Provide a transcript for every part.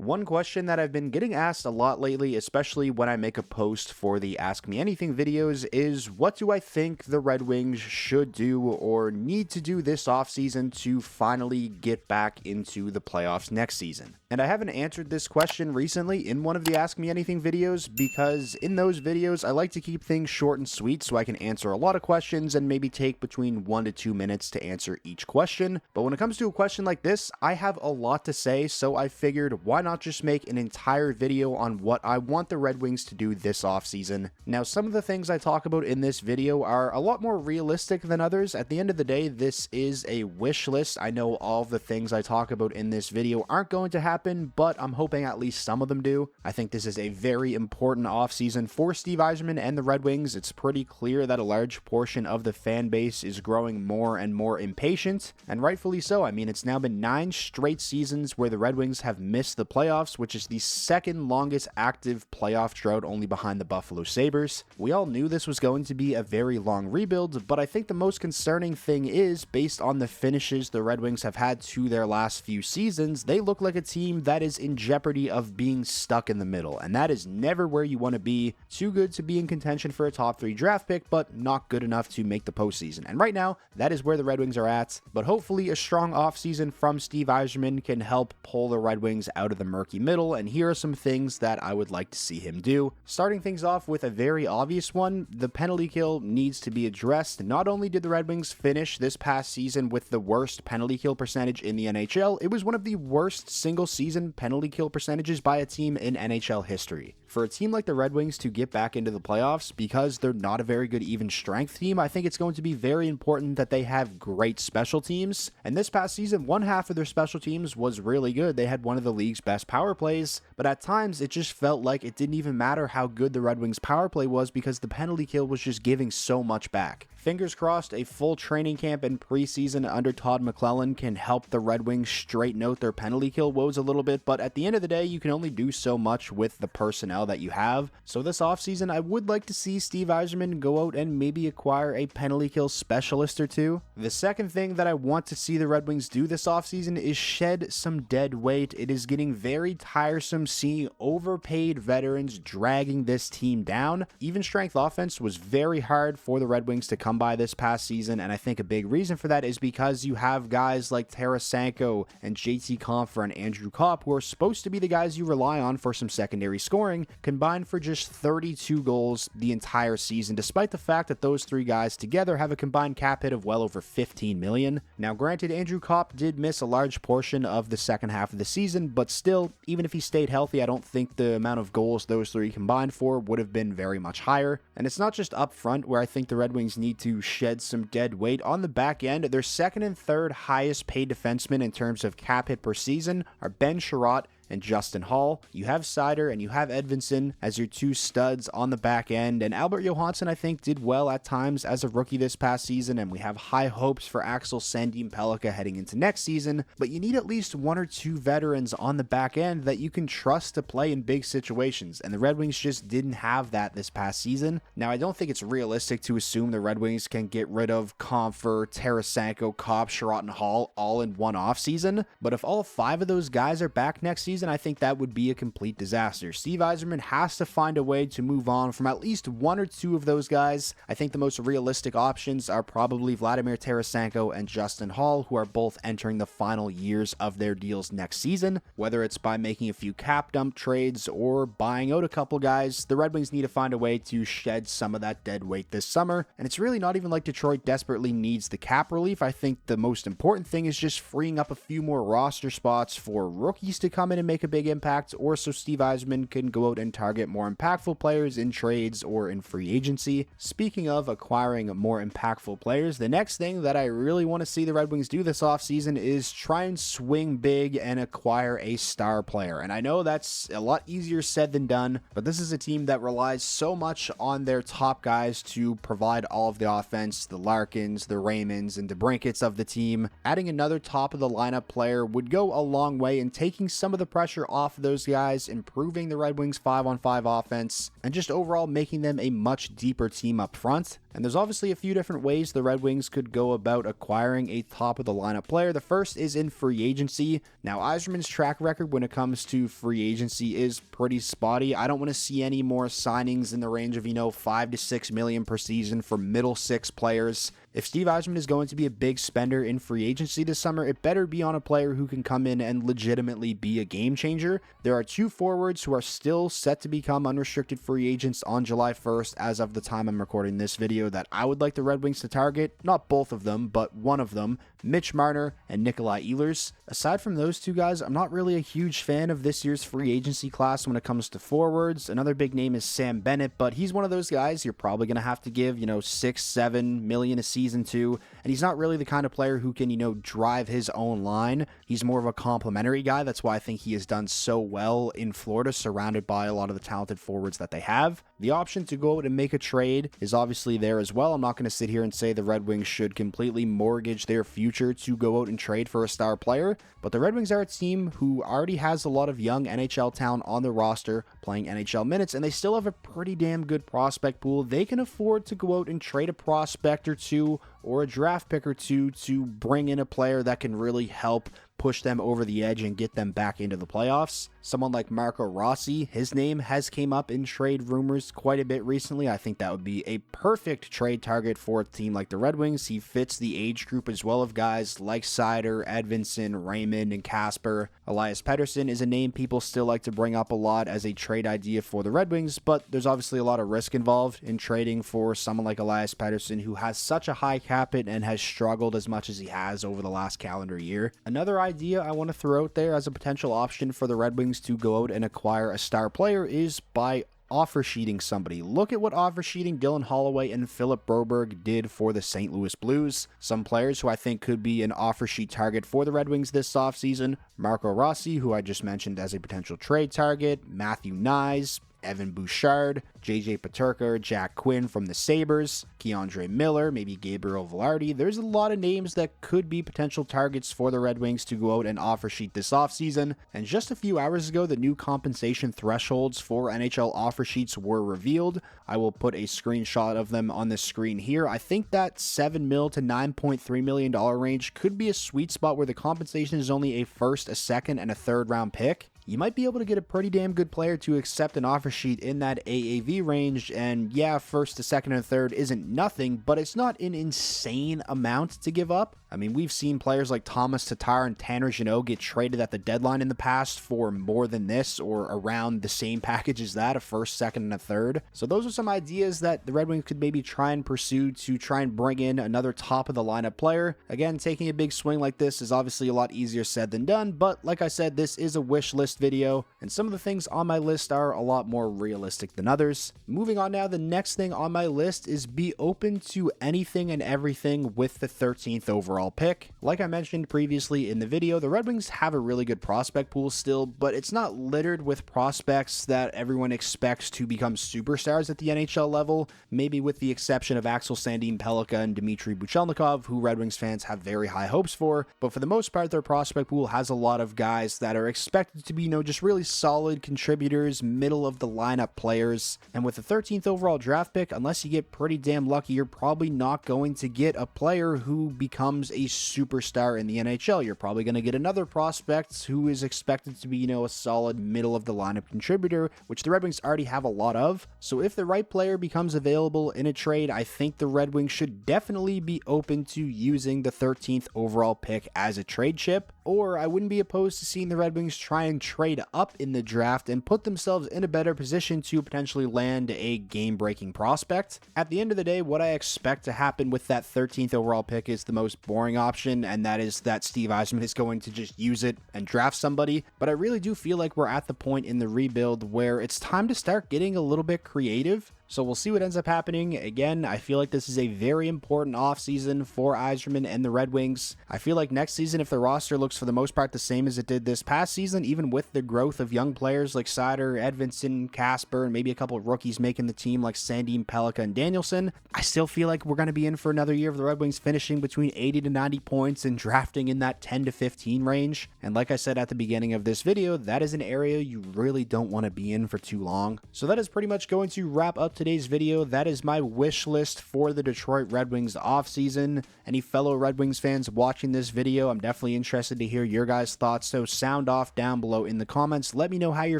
One question that I've been getting asked a lot lately, especially when I make a post for the Ask Me Anything videos, is what do I think the Red Wings should do or need to do this offseason to finally get back into the playoffs next season? And I haven't answered this question recently in one of the Ask Me Anything videos because in those videos I like to keep things short and sweet so I can answer a lot of questions and maybe take between 1 to 2 minutes to answer each question. But when it comes to a question like this, I have a lot to say, so I figured why not just make an entire video on what I want the Red Wings to do this offseason. Now, some of the things I talk about in this video are a lot more realistic than others. At the end of the day, this is a wish list. I know all of the things I talk about in this video aren't going to happen, but I'm hoping at least some of them do. I think this is a very important offseason for Steve Yzerman and the Red Wings. It's pretty clear that a large portion of the fan base is growing more and more impatient, and rightfully so. I mean, it's now been 9 straight seasons where the Red Wings have missed the playoffs, which is the second longest active playoff drought, only behind the Buffalo Sabres. We all knew this was going to be a very long rebuild, but I think the most concerning thing is, based on the finishes the Red Wings have had to their last few seasons, they look like a team that is in jeopardy of being stuck in the middle, and that is never where you want to be. Too good to be in contention for a top 3 draft pick, but not good enough to make the postseason. And right now, that is where the Red Wings are at, but hopefully a strong offseason from Steve Yzerman can help pull the Red Wings out of the murky middle, and here are some things that I would like to see him do. Starting things off with a very obvious one, the penalty kill needs to be addressed. Not only did the Red Wings finish this past season with the worst penalty kill percentage in the NHL, it was one of the worst single season penalty kill percentages by a team in NHL history. For a team like the Red Wings to get back into the playoffs, because they're not a very good even strength team, I think it's going to be very important that they have great special teams. And this past season, one half of their special teams was really good. They had one of the league's best power plays, but at times it just felt like it didn't even matter how good the Red Wings power play was because the penalty kill was just giving so much back. Fingers crossed a full training camp and preseason under Todd McLellan can help the Red Wings straighten out their penalty kill woes a little bit, but at the end of the day, you can only do so much with the personnel that you have. So this offseason, I would like to see Steve Yzerman go out and maybe acquire a penalty kill specialist or two. The second thing that I want to see the Red Wings do this offseason is shed some dead weight. It is getting very tiresome seeing overpaid veterans dragging this team down. Even strength offense was very hard for the Red Wings to come by this past season, and I think a big reason for that is because you have guys like Tarasenko and JT Compher and Andrew Kopp, who are supposed to be the guys you rely on for some secondary scoring, combined for just 32 goals the entire season, despite the fact that those 3 guys together have a combined cap hit of well over 15 million. Now granted, Andrew Kopp did miss a large portion of the second half of the season, but still, even if he stayed healthy, I don't think the amount of goals those 3 combined for would have been very much higher. And it's not just up front where I think the Red Wings need to shed some dead weight. On the back end, their second and third highest paid defensemen in terms of cap hit per season are Ben Sherratt and Justin Hall. You have Seider and you have Edvinsson as your 2 studs on the back end, and Albert Johansson I think did well at times as a rookie this past season, and we have high hopes for Axel Sandin-Pellikka heading into next season, but you need at least 1 or 2 veterans on the back end that you can trust to play in big situations, and the Red Wings just didn't have that this past season. Now I don't think it's realistic to assume the Red Wings can get rid of Compher, Tarasenko, Kopp, Sherratt, and Hall all in one offseason, but if all 5 of those guys are back next season, I think that would be a complete disaster. Steve Yzerman has to find a way to move on from at least 1 or 2 of those guys. I think the most realistic options are probably Vladimir Tarasenko and Justin Hall, who are both entering the final years of their deals next season. Whether it's by making a few cap dump trades or buying out a couple guys, the Red Wings need to find a way to shed some of that dead weight this summer, and it's really not even like Detroit desperately needs the cap relief. I think the most important thing is just freeing up a few more roster spots for rookies to come in and make a big impact, or so Steve Yzerman can go out and target more impactful players in trades or in free agency. Speaking of acquiring more impactful players, the next thing that I really want to see the Red Wings do this offseason is try and swing big and acquire a star player. And I know that's a lot easier said than done, but this is a team that relies so much on their top guys to provide all of the offense, the Larkins, the Raymonds, and DeBrincats of the team. Adding another top of the lineup player would go a long way in taking some of the pressure pressure off of those guys, improving the Red Wings 5-on-5 offense, and just overall making them a much deeper team up front. And there's obviously a few different ways the Red Wings could go about acquiring a top-of-the-lineup player. The first is in free agency. Now, Yzerman's track record when it comes to free agency is pretty spotty. I don't want to see any more signings in the range of, $5 to $6 million per season for middle six players. If Steve Yzerman is going to be a big spender in free agency this summer, it better be on a player who can come in and legitimately be a game changer. There are two forwards who are still set to become unrestricted free agents on July 1st as of the time I'm recording this video that I would like the Red Wings to target. Not both of them, but one of them, Mitch Marner and Nikolai Ehlers. Aside from those two guys, I'm not really a huge fan of this year's free agency class when it comes to forwards. Another big name is Sam Bennett, but he's one of those guys you're probably going to have to give, $6-7 million a season to, and he's not really the kind of player who can, drive his own line. He's more of a complimentary guy. That's why I think he has done so well in Florida, surrounded by a lot of the talented forwards that they have. The option to go out and make a trade is obviously there as well. I'm not going to sit here and say the Red Wings should completely mortgage their future to go out and trade for a star player, but the Red Wings are a team who already has a lot of young NHL talent on the roster playing NHL minutes, and they still have a pretty damn good prospect pool. They can afford to go out and trade a prospect or two or a draft pick or two to bring in a player that can really help push them over the edge and get them back into the playoffs. Someone like Marco Rossi, his name has came up in trade rumors quite a bit recently. I think that would be a perfect trade target for a team like the Red Wings. He fits the age group as well of guys like Seider, Edvinsson, Raymond, and Casper. Elias Pettersson is a name people still like to bring up a lot as a trade idea for the Red Wings, but there's obviously a lot of risk involved in trading for someone like Elias Pettersson, who has such a high cap hit and has struggled as much as he has over the last calendar year. Another idea I want to throw out there as a potential option for the Red Wings to go out and acquire a star player is by offer sheeting somebody. Look at what offer sheeting Dylan Holloway and Philip Broberg did for the St. Louis Blues. Some players who I think could be an offer sheet target for the Red Wings this offseason: Marco Rossi, who I just mentioned as a potential trade target, Matthew Nyes, Evan Bouchard, JJ Peterka, Jack Quinn from the Sabres, Keandre Miller, maybe Gabriel Velarde. There's a lot of names that could be potential targets for the Red Wings to go out and offer sheet this offseason. And just a few hours ago, the new compensation thresholds for NHL offer sheets were revealed. I will put a screenshot of them on the screen here. I think that $7 million to $9.3 million range could be a sweet spot where the compensation is only a first, a second, and a third round pick. You might be able to get a pretty damn good player to accept an offer sheet in that AAV range, and yeah, first, a second, and third isn't nothing, but it's not an insane amount to give up. I mean, we've seen players like Thomas Tatar and Tanner Jeannot get traded at the deadline in the past for more than this, or around the same package as that, a first, second, and a third. So those are some ideas that the Red Wings could maybe try and pursue to try and bring in another top-of-the-lineup player. Again, taking a big swing like this is obviously a lot easier said than done, but like I said, this is a wish list video, and some of the things on my list are a lot more realistic than others. Moving on now, the next thing on my list is be open to anything and everything with the 13th overall pick. Like I mentioned previously in the video, the Red Wings have a really good prospect pool still, but it's not littered with prospects that everyone expects to become superstars at the NHL level, maybe with the exception of Axel Sandin Pellikka and Dmitry Buchelnikov, who Red Wings fans have very high hopes for, but for the most part, their prospect pool has a lot of guys that are expected to be, just really solid contributors, middle of the lineup players. And with the 13th overall draft pick, unless you get pretty damn lucky, you're probably not going to get a player who becomes a superstar in the NHL. You're probably going to get another prospect who is expected to be, a solid middle of the lineup contributor, which the Red Wings already have a lot of. So if the right player becomes available in a trade, I think the Red Wings should definitely be open to using the 13th overall pick as a trade chip. Or I wouldn't be opposed to seeing the Red Wings try and trade up in the draft and put themselves in a better position to potentially land a game-breaking prospect. At the end of the day, what I expect to happen with that 13th overall pick is the most boring option, and that is that Steve Yzerman is going to just use it and draft somebody. But I really do feel like we're at the point in the rebuild where it's time to start getting a little bit creative. So we'll see what ends up happening. Again, I feel like this is a very important offseason for Yzerman and the Red Wings. I feel like next season, if the roster looks for the most part the same as it did this past season, even with the growth of young players like Seider, Edvinsson, Casper, and maybe a couple of rookies making the team like Sandin, Pellikka, and Danielson, I still feel like we're going to be in for another year of the Red Wings finishing between 80 to 90 points and drafting in that 10 to 15 range. And like I said at the beginning of this video, that is an area you really don't want to be in for too long. So that is pretty much going to wrap up today's video. That is my wish list for the Detroit Red Wings offseason. Any fellow Red Wings fans watching this video, I'm definitely interested to hear your guys' thoughts, so sound off down below in the comments. Let me know how you're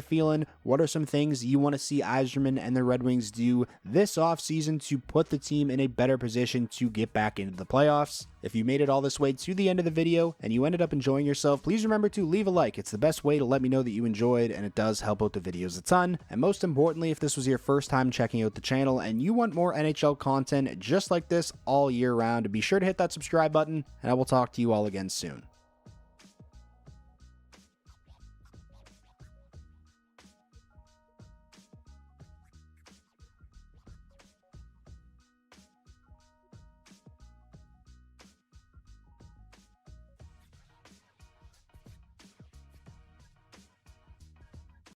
feeling. What are some things you want to see Yzerman and the Red Wings do this offseason to put the team in a better position to get back into the playoffs? If you made it all this way to the end of the video and you ended up enjoying yourself, please remember to leave a like. It's the best way to let me know that you enjoyed, and it does help out the videos a ton. And most importantly, if this was your first time checking out the channel and you want more NHL content just like this all year round, be sure to hit that subscribe button, and I will talk to you all again soon.